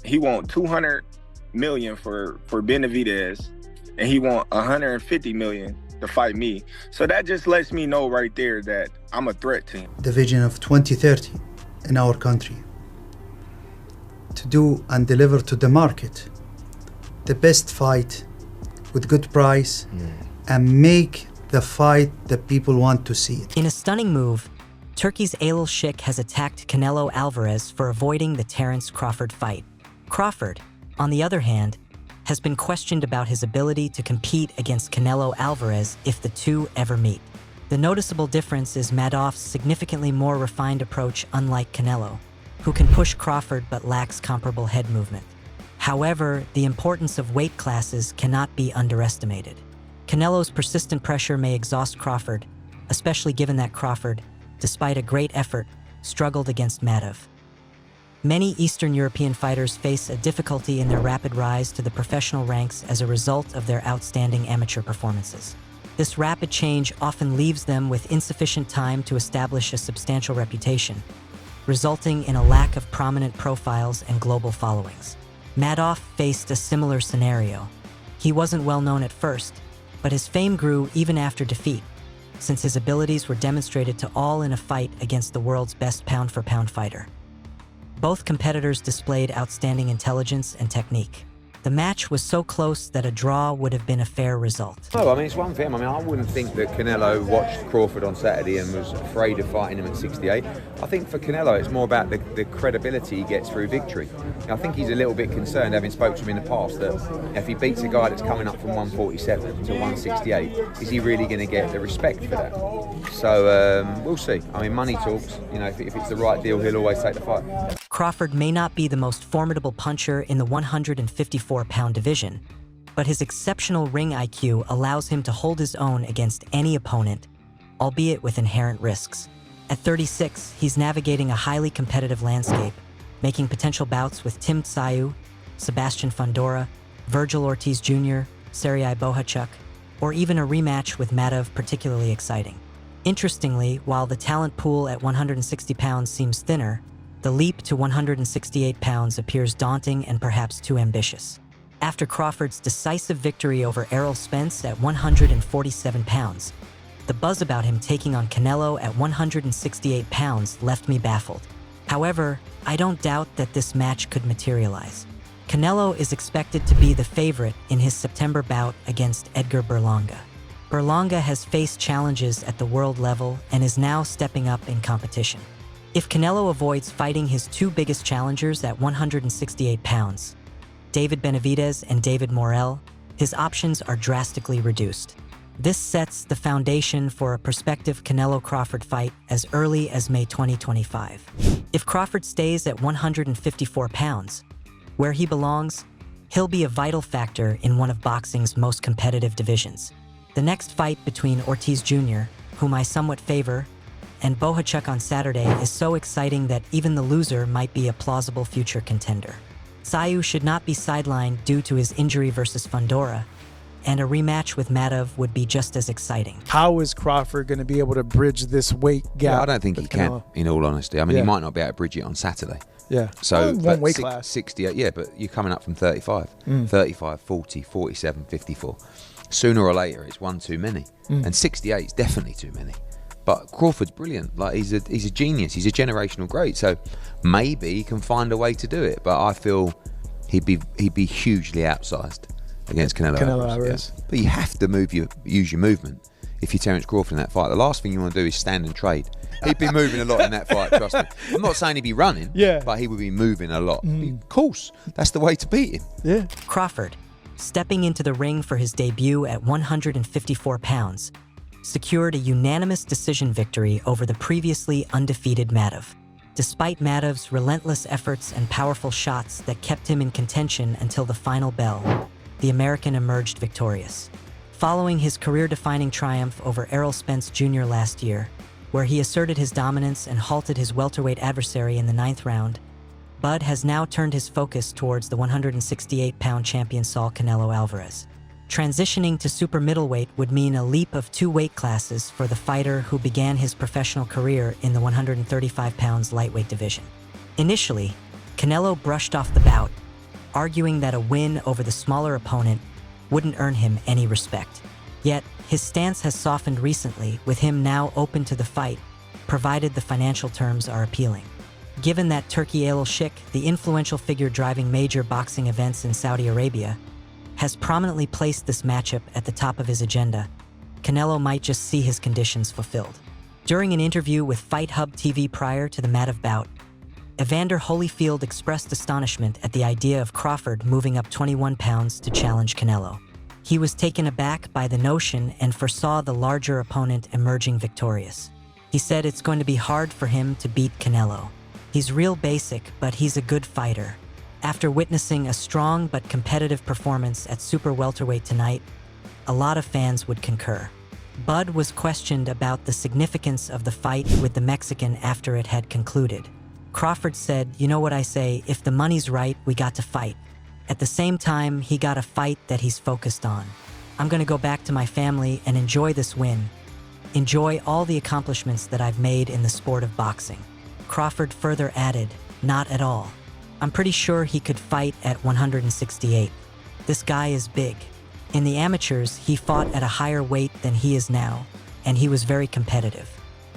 he want 200 million for benavidez, and he want 150 million to fight me. So that just lets me know right there that I'm a threat to him. The vision of 2030 in our country, to do and deliver to the market the best fight with good price and make the fight that people want to see. In a stunning move, Turkey's Alalshikh has attacked Canelo Alvarez for avoiding the Terence Crawford fight. Crawford, on the other hand, has been questioned about his ability to compete against Canelo Alvarez if the two ever meet. The noticeable difference is Madrimov's significantly more refined approach, unlike Canelo, who can push Crawford but lacks comparable head movement. However, the importance of weight classes cannot be underestimated. Canelo's persistent pressure may exhaust Crawford, especially given that Crawford, despite a great effort, struggled against Madrimov. Many Eastern European fighters face a difficulty in their rapid rise to the professional ranks as a result of their outstanding amateur performances. This rapid change often leaves them with insufficient time to establish a substantial reputation, resulting in a lack of prominent profiles and global followings. Madrimov faced a similar scenario. He wasn't well known at first, but his fame grew even after defeat, since his abilities were demonstrated to all in a fight against the world's best pound-for-pound fighter. Both competitors displayed outstanding intelligence and technique. The match was so close that a draw would have been a fair result. Oh, I mean, it's one for him. I mean, I wouldn't think that Canelo watched Crawford on Saturday and was afraid of fighting him at 68. I think for Canelo, it's more about the credibility he gets through victory. I think he's a little bit concerned, having spoke to him in the past, that if he beats a guy that's coming up from 147 to 168, is he really going to get the respect for that? So we'll see. I mean, money talks. You know, if it's the right deal, he'll always take the fight. Crawford may not be the most formidable puncher in the 154-pound division, but his exceptional ring IQ allows him to hold his own against any opponent, albeit with inherent risks. At 36, he's navigating a highly competitive landscape, making potential bouts with Tim Tszyu, Sebastian Fundora, Virgil Ortiz Jr., Sergey Bohachuk, or even a rematch with Madrimov particularly exciting. Interestingly, while the talent pool at 160 pounds seems thinner, the leap to 168 pounds appears daunting and perhaps too ambitious. After Crawford's decisive victory over Errol Spence at 147 pounds, the buzz about him taking on Canelo at 168 pounds left me baffled. However, I don't doubt that this match could materialize. Canelo is expected to be the favorite in his September bout against Edgar Berlanga. Berlanga has faced challenges at the world level and is now stepping up in competition. If Canelo avoids fighting his two biggest challengers at 168 pounds, David Benavidez and David Morrell, his options are drastically reduced. This sets the foundation for a prospective Canelo-Crawford fight as early as May 2025. If Crawford stays at 154 pounds, where he belongs, he'll be a vital factor in one of boxing's most competitive divisions. The next fight between Ortiz Jr., whom I somewhat favor, and Bohachuk on Saturday is so exciting that even the loser might be a plausible future contender. Tszyu should not be sidelined due to his injury versus Fundora, and a rematch with Madrimov would be just as exciting. How is Crawford going to be able to bridge this weight gap? Yeah, I don't think he can, in all honesty. I mean, he might not be able to bridge it on Saturday. Yeah. So, one weight class. 68, yeah, but you're coming up from 35, 35, 40, 47, 54. Sooner or later, it's one too many. And 68 is definitely too many. But Crawford's brilliant. Like, he's a genius. He's a generational great. So maybe he can find a way to do it. But I feel he'd be hugely outsized against Canelo Alvarez. Yeah. But you have to use your movement if you're Terence Crawford in that fight. The last thing you want to do is stand and trade. He'd be moving a lot in that fight, trust me. I'm not saying he'd be running, but he would be moving a lot. Of course, that's the way to beat him. Yeah. Crawford, stepping into the ring for his debut at 154 pounds, secured a unanimous decision victory over the previously undefeated Madrimov. Despite Madrimov's relentless efforts and powerful shots that kept him in contention until the final bell, the American emerged victorious. Following his career-defining triumph over Errol Spence Jr. last year, where he asserted his dominance and halted his welterweight adversary in the 9th round, Bud has now turned his focus towards the 168-pound champion Saul Canelo Alvarez. Transitioning to super middleweight would mean a leap of 2 weight classes for the fighter who began his professional career in the 135 pounds lightweight division. Initially, Canelo brushed off the bout, arguing that a win over the smaller opponent wouldn't earn him any respect. Yet, his stance has softened recently, with him now open to the fight, provided the financial terms are appealing. Given that Turki Alalshikh, the influential figure driving major boxing events in Saudi Arabia, has prominently placed this matchup at the top of his agenda, Canelo might just see his conditions fulfilled. During an interview with Fight Hub TV prior to the Madrimov bout, Evander Holyfield expressed astonishment at the idea of Crawford moving up 21 pounds to challenge Canelo. He was taken aback by the notion and foresaw the larger opponent emerging victorious. He said it's going to be hard for him to beat Canelo. He's real basic, but he's a good fighter. After witnessing a strong but competitive performance at super welterweight tonight, a lot of fans would concur. Bud was questioned about the significance of the fight with the Mexican after it had concluded. Crawford said, "You know what I say, if the money's right, we got to fight. At the same time, he got a fight that he's focused on. I'm gonna go back to my family and enjoy this win. Enjoy all the accomplishments that I've made in the sport of boxing." Crawford further added, "Not at all. I'm pretty sure he could fight at 168. This guy is big. In the amateurs, he fought at a higher weight than he is now, and he was very competitive.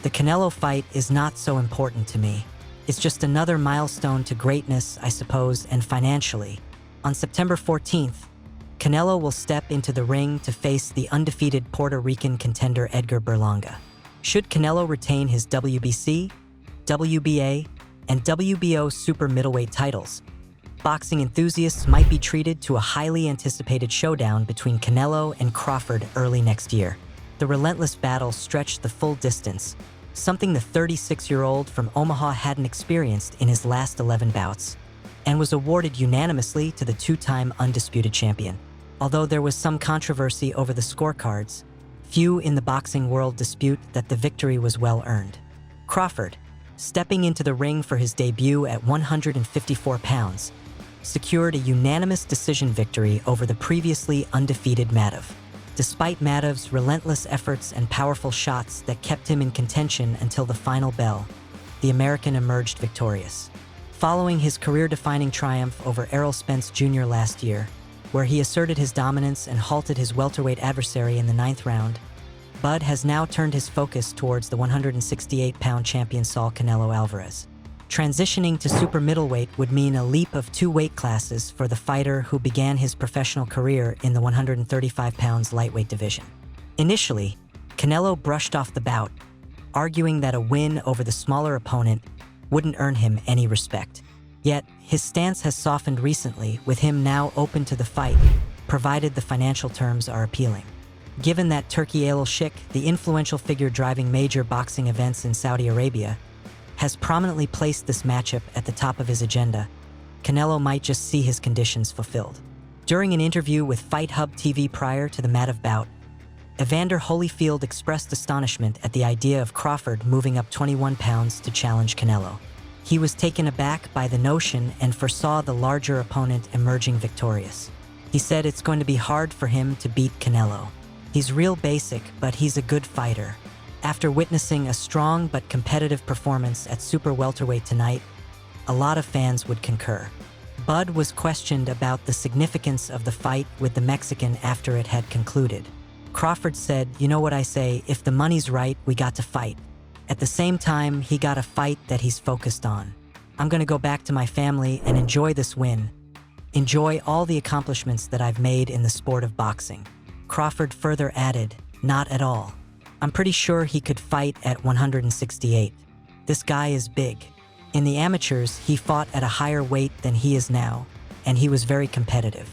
The Canelo fight is not so important to me. It's just another milestone to greatness, I suppose, and financially. On September 14th, Canelo will step into the ring to face the undefeated Puerto Rican contender Edgar Berlanga. Should Canelo retain his WBC, WBA, and WBO super middleweight titles, boxing enthusiasts might be treated to a highly anticipated showdown between Canelo and Crawford early next year. The relentless battle stretched the full distance, something the 36-year-old from Omaha hadn't experienced in his last 11 bouts, and was awarded unanimously to the two-time undisputed champion. Although there was some controversy over the scorecards, few in the boxing world dispute that the victory was well-earned. Crawford, stepping into the ring for his debut at 154 pounds, secured a unanimous decision victory over the previously undefeated Madrimov. Despite Madrimov's relentless efforts and powerful shots that kept him in contention until the final bell, the American emerged victorious. Following his career-defining triumph over Errol Spence Jr. last year, where he asserted his dominance and halted his welterweight adversary in the 9th round, Bud has now turned his focus towards the 168-pound champion Saul Canelo Alvarez. Transitioning to super middleweight would mean a leap of 2 weight classes for the fighter who began his professional career in the 135 pounds lightweight division. Initially, Canelo brushed off the bout, arguing that a win over the smaller opponent wouldn't earn him any respect. Yet, his stance has softened recently, with him now open to the fight, provided the financial terms are appealing. Given that Turki Alalshikh, the influential figure driving major boxing events in Saudi Arabia, has prominently placed this matchup at the top of his agenda, Canelo might just see his conditions fulfilled. During an interview with Fight Hub TV prior to the Madrimov bout, Evander Holyfield expressed astonishment at the idea of Crawford moving up 21 pounds to challenge Canelo. He was taken aback by the notion and foresaw the larger opponent emerging victorious. He said it's going to be hard for him to beat Canelo. He's real basic, but he's a good fighter. After witnessing a strong but competitive performance at super welterweight tonight, a lot of fans would concur. Bud was questioned about the significance of the fight with the Mexican after it had concluded. Crawford said, "You know what I say, if the money's right, we got to fight. At the same time, he got a fight that he's focused on. I'm gonna go back to my family and enjoy this win. Enjoy all the accomplishments that I've made in the sport of boxing." Crawford further added, "Not at all. I'm pretty sure he could fight at 168. This guy is big. In the amateurs, he fought at a higher weight than he is now, and he was very competitive.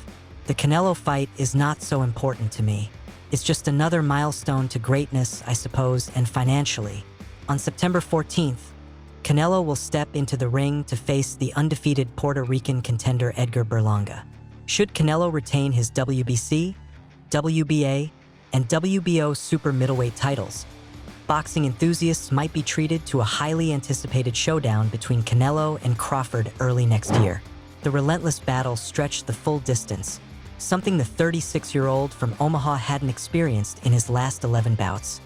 The Canelo fight is not so important to me. It's just another milestone to greatness, I suppose, and financially. On September 14th, Canelo will step into the ring to face the undefeated Puerto Rican contender Edgar Berlanga. Should Canelo retain his WBC, WBA, and WBO super middleweight titles, boxing enthusiasts might be treated to a highly anticipated showdown between Canelo and Crawford early next year. The relentless battle stretched the full distance, something the 36-year-old from Omaha hadn't experienced in his last 11 bouts,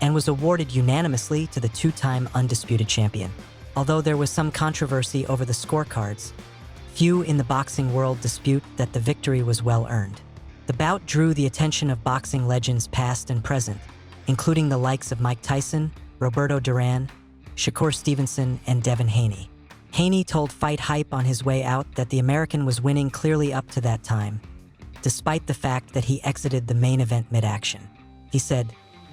and was awarded unanimously to the two-time undisputed champion. Although there was some controversy over the scorecards, Few in the boxing world dispute that the victory was well earned. The bout drew the attention of boxing legends past and present, including the likes of Mike Tyson, Roberto Duran, Shakur Stevenson, and Devin Haney. Haney told Fight Hype on his way out that the American was winning clearly up to that time, despite the fact that he exited the main event mid-action. He said,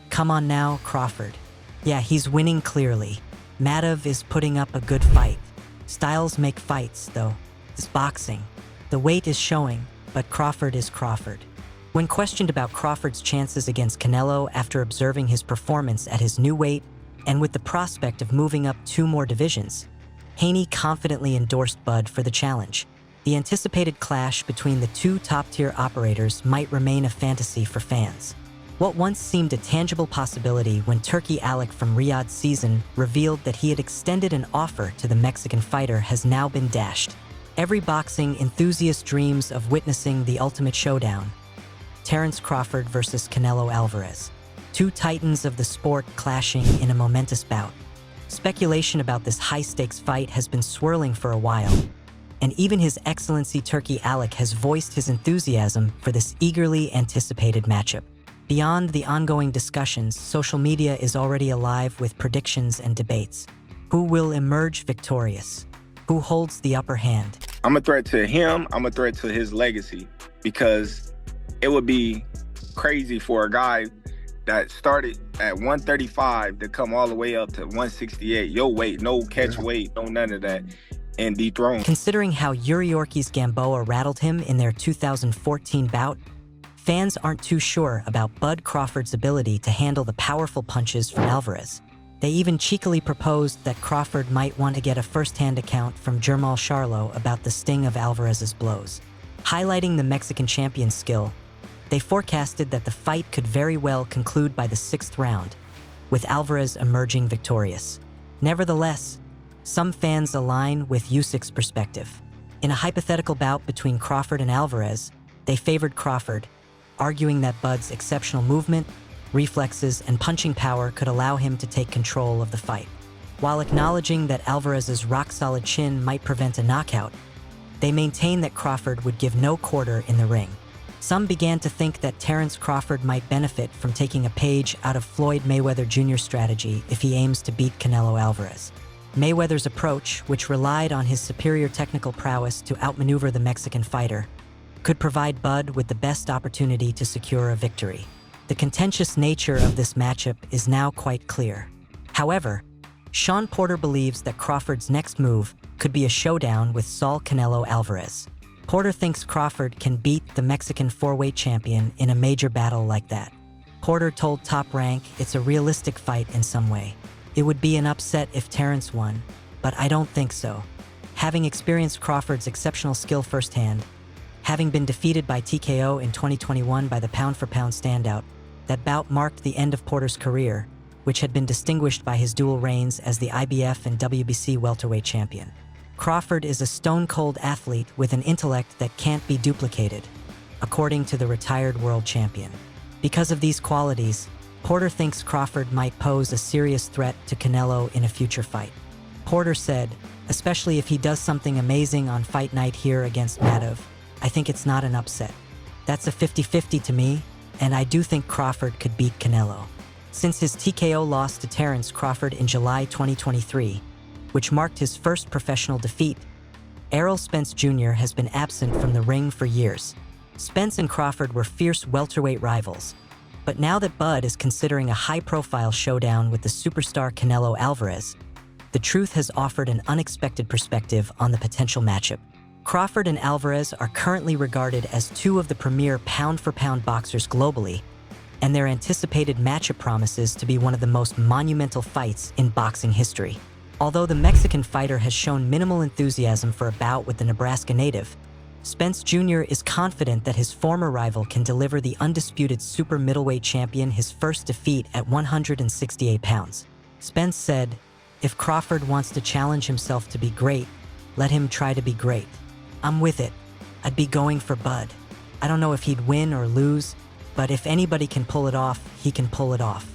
"Come on now, Crawford. Yeah, he's winning clearly. Madrimov is putting up a good fight. Styles make fights, though. It's boxing. The weight is showing, but Crawford is Crawford." When questioned about Crawford's chances against Canelo after observing his performance at his new weight and with the prospect of moving up 2 more divisions, Haney confidently endorsed Bud for the challenge. The anticipated clash between the 2 top-tier operators might remain a fantasy for fans. What once seemed a tangible possibility when Turki Alalshikh from Riyadh season revealed that he had extended an offer to the Mexican fighter has now been dashed. Every boxing enthusiast dreams of witnessing the ultimate showdown: Terence Crawford versus Canelo Alvarez. 2 titans of the sport clashing in a momentous bout. Speculation about this high-stakes fight has been swirling for a while, and even His Excellency Turki Alalshikh has voiced his enthusiasm for this eagerly anticipated matchup. Beyond the ongoing discussions, social media is already alive with predictions and debates. Who will emerge victorious? Who holds the upper hand? I'm a threat to him. I'm a threat to his legacy, because it would be crazy for a guy that started at 135 to come all the way up to 168. Your weight, no catch weight, no none of that, and dethrone. Considering how Yuriorkis Gamboa rattled him in their 2014 bout, fans aren't too sure about Bud Crawford's ability to handle the powerful punches from Alvarez. They even cheekily proposed that Crawford might want to get a first-hand account from Jermall Charlo about the sting of Alvarez's blows. Highlighting the Mexican champion's skill, they forecasted that the fight could very well conclude by the 6th round, with Alvarez emerging victorious. Nevertheless, some fans align with Usyk's perspective. In a hypothetical bout between Crawford and Alvarez, they favored Crawford, arguing that Bud's exceptional movement, reflexes, and punching power could allow him to take control of the fight. While acknowledging that Alvarez's rock-solid chin might prevent a knockout, they maintain that Crawford would give no quarter in the ring. Some began to think that Terence Crawford might benefit from taking a page out of Floyd Mayweather Jr.'s strategy if he aims to beat Canelo Alvarez. Mayweather's approach, which relied on his superior technical prowess to outmaneuver the Mexican fighter, could provide Bud with the best opportunity to secure a victory. The contentious nature of this matchup is now quite clear. However, Shawn Porter believes that Crawford's next move could be a showdown with Saul Canelo Alvarez. Porter thinks Crawford can beat the Mexican 4-weight champion in a major battle like that. Porter told Top Rank it's a realistic fight in some way. It would be an upset if Terence won, but I don't think so. Having experienced Crawford's exceptional skill firsthand, having been defeated by TKO in 2021 by the pound-for-pound standout, that bout marked the end of Porter's career, which had been distinguished by his dual reigns as the IBF and WBC welterweight champion. Crawford is a stone-cold athlete with an intellect that can't be duplicated, according to the retired world champion. Because of these qualities, Porter thinks Crawford might pose a serious threat to Canelo in a future fight. Porter said, especially if he does something amazing on fight night here against Madrimov, I think it's not an upset. That's a 50-50 to me, and I do think Crawford could beat Canelo. Since his TKO loss to Terence Crawford in July 2023, which marked his first professional defeat, Errol Spence Jr. has been absent from the ring for years. Spence and Crawford were fierce welterweight rivals, but now that Bud is considering a high-profile showdown with the superstar Canelo Alvarez, the truth has offered an unexpected perspective on the potential matchup. Crawford and Alvarez are currently regarded as 2 of the premier pound-for-pound boxers globally, and their anticipated matchup promises to be one of the most monumental fights in boxing history. Although the Mexican fighter has shown minimal enthusiasm for a bout with the Nebraska native, Spence Jr. is confident that his former rival can deliver the undisputed super middleweight champion his first defeat at 168 pounds. Spence said, "If Crawford wants to challenge himself to be great, let him try to be great. I'm with it. I'd be going for Bud. I don't know if he'd win or lose, but if anybody can pull it off, he can pull it off.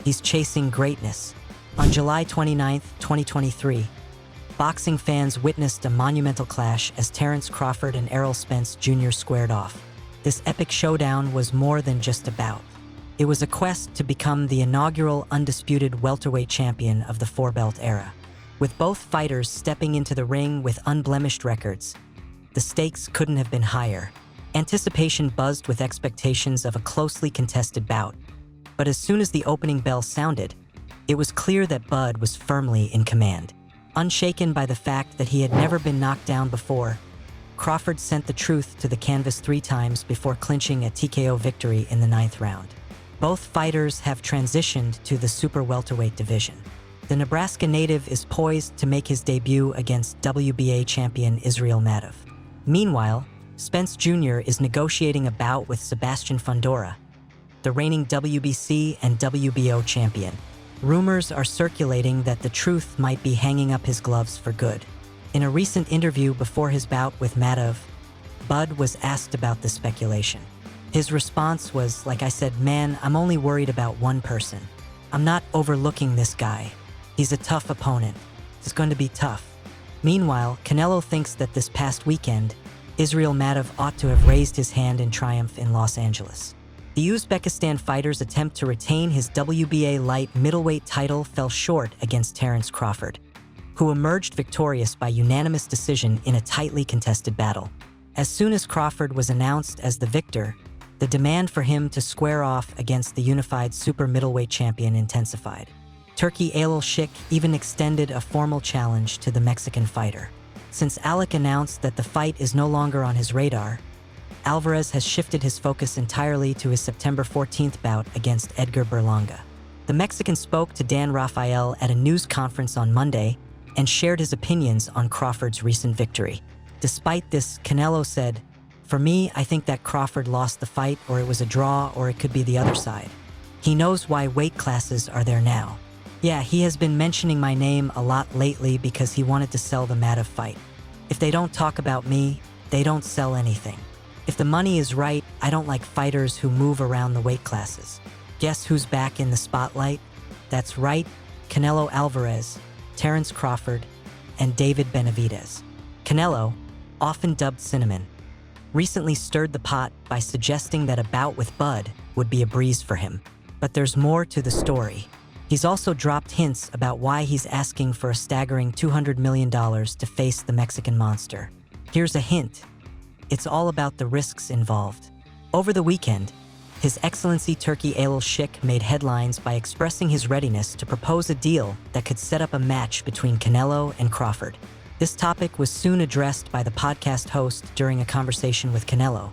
He's chasing greatness." On July 29, 2023, boxing fans witnessed a monumental clash as Terence Crawford and Errol Spence Jr. squared off. This epic showdown was more than just a bout. It was a quest to become the inaugural undisputed welterweight champion of the four-belt era. With both fighters stepping into the ring with unblemished records, the stakes couldn't have been higher. Anticipation buzzed with expectations of a closely contested bout. But as soon as the opening bell sounded, it was clear that Bud was firmly in command. Unshaken by the fact that he had never been knocked down before, Crawford sent the truth to the canvas 3 times before clinching a TKO victory in the 9th round. Both fighters have transitioned to the super welterweight division. The Nebraska native is poised to make his debut against WBA champion Israel Madrimov. Meanwhile, Spence Jr. is negotiating a bout with Sebastian Fundora, the reigning WBC and WBO champion. Rumors are circulating that the truth might be hanging up his gloves for good. In a recent interview before his bout with Madrimov, Bud was asked about this speculation. His response was, like I said, man, I'm only worried about one person. I'm not overlooking this guy. He's a tough opponent. It's going to be tough. Meanwhile, Canelo thinks that this past weekend, Israel Madrimov ought to have raised his hand in triumph in Los Angeles. The Uzbekistan fighter's attempt to retain his WBA light middleweight title fell short against Terence Crawford, who emerged victorious by unanimous decision in a tightly contested battle. As soon as Crawford was announced as the victor, the demand for him to square off against the unified super middleweight champion intensified. Turki Alalshikh even extended a formal challenge to the Mexican fighter. Since Alec announced that the fight is no longer on his radar, Alvarez has shifted his focus entirely to his September 14th bout against Edgar Berlanga. The Mexican spoke to Dan Rafael at a news conference on Monday and shared his opinions on Crawford's recent victory. Despite this, Canelo said, "For me, I think that Crawford lost the fight, or it was a draw, or it could be the other side. He knows why weight classes are there now. Yeah, he has been mentioning my name a lot lately because he wanted to sell the Madrimov fight. If they don't talk about me, they don't sell anything. If the money is right, I don't like fighters who move around the weight classes. Guess who's back in the spotlight? That's right, Canelo Alvarez, Terence Crawford, and David Benavidez." Canelo, often dubbed Cinnamon, recently stirred the pot by suggesting that a bout with Bud would be a breeze for him. But there's more to the story. He's also dropped hints about why he's asking for a staggering $200 million to face the Mexican monster. Here's a hint. It's all about the risks involved. Over the weekend, His Excellency Turki Alalshikh made headlines by expressing his readiness to propose a deal that could set up a match between Canelo and Crawford. This topic was soon addressed by the podcast host during a conversation with Canelo,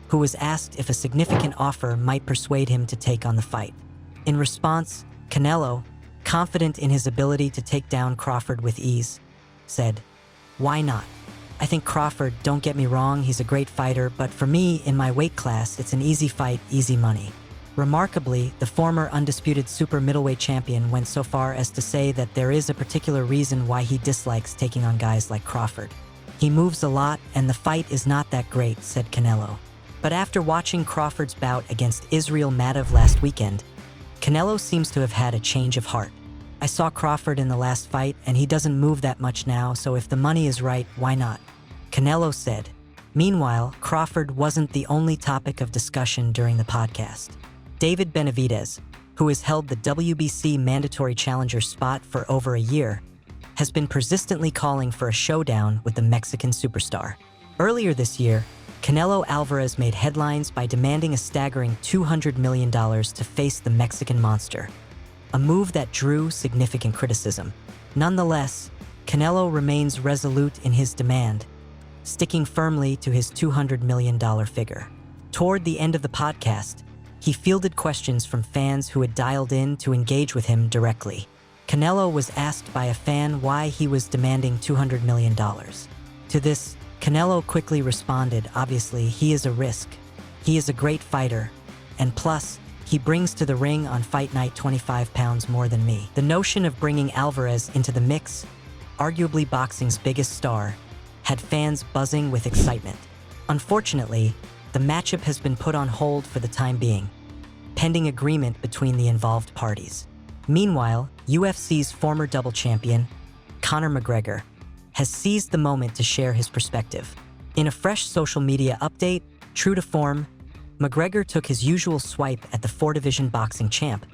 who was asked if a significant offer might persuade him to take on the fight. In response, Canelo, confident in his ability to take down Crawford with ease, said, "Why not? I think Crawford, don't get me wrong, he's a great fighter, but for me, in my weight class, it's an easy fight, easy money." Remarkably, the former undisputed super middleweight champion went so far as to say that there is a particular reason why he dislikes taking on guys like Crawford. "He moves a lot, and the fight is not that great," said Canelo. But after watching Crawford's bout against Israel Madrimov last weekend, Canelo seems to have had a change of heart. "I saw Crawford in the last fight, and he doesn't move that much now, so if the money is right, why not?" Canelo said. Meanwhile, Crawford wasn't the only topic of discussion during the podcast. David Benavidez, who has held the WBC mandatory challenger spot for over a year, has been persistently calling for a showdown with the Mexican superstar. Earlier this year, Canelo Alvarez made headlines by demanding a staggering $200 million to face the Mexican monster, a move that drew significant criticism. Nonetheless, Canelo remains resolute in his demand, sticking firmly to his $200 million figure. Toward the end of the podcast, he fielded questions from fans who had dialed in to engage with him directly. Canelo was asked by a fan why he was demanding $200 million. To this, Canelo quickly responded, "Obviously, he is a risk. He is a great fighter, and plus, he brings to the ring on fight night 25 pounds more than me." The notion of bringing Alvarez into the mix, arguably boxing's biggest star, had fans buzzing with excitement. Unfortunately, the matchup has been put on hold for the time being, pending agreement between the involved parties. Meanwhile, UFC's former double champion, Conor McGregor, has seized the moment to share his perspective. In a fresh social media update, true to form, McGregor took his usual swipe at the 4-division boxing champ,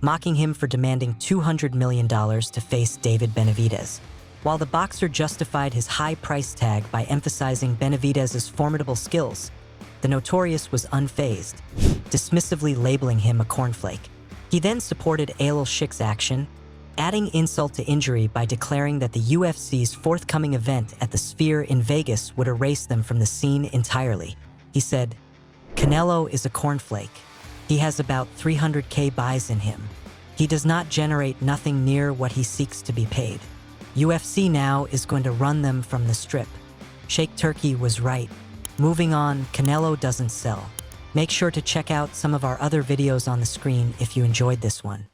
mocking him for demanding $200 million to face David Benavidez. While the boxer justified his high price tag by emphasizing Benavidez's formidable skills, the Notorious was unfazed, dismissively labeling him a cornflake. He then supported Alalshikh's action, adding insult to injury by declaring that the UFC's forthcoming event at the Sphere in Vegas would erase them from the scene entirely. He said, "Canelo is a cornflake. He has about 300K buys in him. He does not generate nothing near what he seeks to be paid. UFC now is going to run them from the strip. Sheikh Turki was right. Moving on, Canelo doesn't sell." Make sure to check out some of our other videos on the screen if you enjoyed this one.